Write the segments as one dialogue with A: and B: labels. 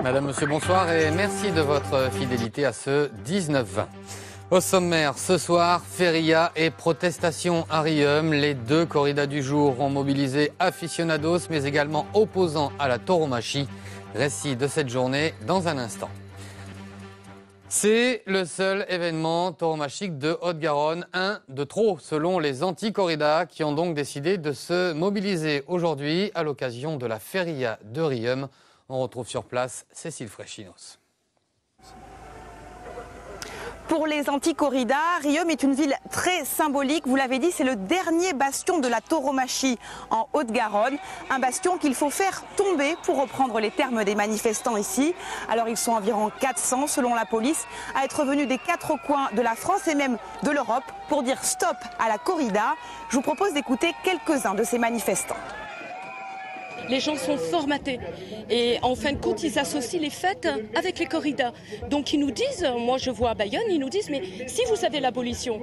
A: Madame, monsieur, bonsoir et merci de votre fidélité à ce 19-20. Au sommaire, ce soir, feria et protestation à Riom. Les deux corridas du jour ont mobilisé aficionados mais également opposants à la tauromachie. Récit de cette journée dans un instant. C'est le seul événement tauromachique de Haute-Garonne, un de trop selon les anti-corridas qui ont donc décidé de se mobiliser aujourd'hui à l'occasion de la feria de Riom. On retrouve sur place Cécile Fréchinos.
B: Pour les anti-corridas, Riom est une ville très symbolique. Vous l'avez dit, c'est le dernier bastion de la tauromachie en Haute-Garonne. Un bastion qu'il faut faire tomber, pour reprendre les termes des manifestants ici. Alors ils sont environ 400 selon la police, à être venus des quatre coins de la France et même de l'Europe pour dire stop à la corrida. Je vous propose d'écouter quelques-uns de ces manifestants.
C: Les gens sont formatés et en fin de compte ils associent les fêtes avec les corridas. Donc ils nous disent, moi je vois à Bayonne, ils nous disent mais si vous avez l'abolition,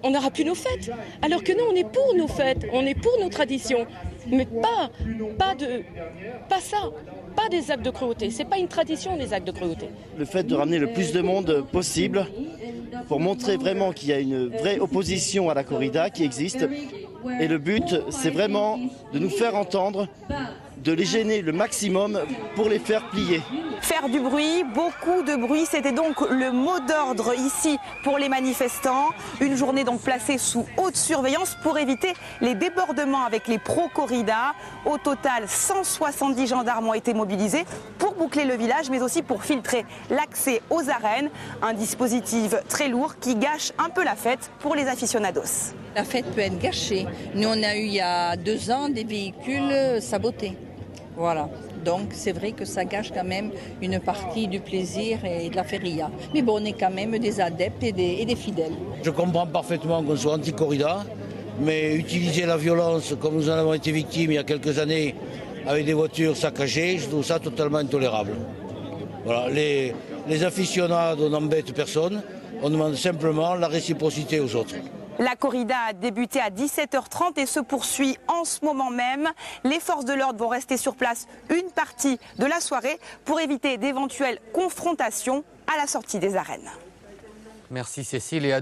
C: on n'aura plus nos fêtes. Alors que nous on est pour nos fêtes, on est pour nos traditions. Mais pas ça, pas des actes de cruauté. C'est pas une tradition les actes de cruauté.
D: Le fait de ramener le plus de monde possible pour montrer vraiment qu'il y a une vraie opposition à la corrida qui existe. Et le but, c'est vraiment de nous faire entendre, de les gêner le maximum pour les faire plier.
B: Faire du bruit, beaucoup de bruit, c'était donc le mot d'ordre ici pour les manifestants. Une journée donc placée sous haute surveillance pour éviter les débordements avec les pro-corrida. Au total, 170 gendarmes ont été mobilisés pour boucler le village, mais aussi pour filtrer l'accès aux arènes. Un dispositif très lourd qui gâche un peu la fête pour les aficionados.
E: La fête peut être gâchée. Nous, on a eu il y a 2 ans des véhicules sabotés. Voilà. Donc c'est vrai que ça gâche quand même une partie du plaisir et de la feria. Mais bon, on est quand même des adeptes et des fidèles.
F: Je comprends parfaitement qu'on soit anti-corrida, mais utiliser la violence comme nous en avons été victimes il y a quelques années avec des voitures saccagées, je trouve ça totalement intolérable. Voilà, les aficionados n'embêtent personne, on demande simplement la réciprocité aux autres.
B: La corrida a débuté à 17h30 et se poursuit en ce moment même. Les forces de l'ordre vont rester sur place une partie de la soirée pour éviter d'éventuelles confrontations à la sortie des arènes.
A: Merci Cécile et à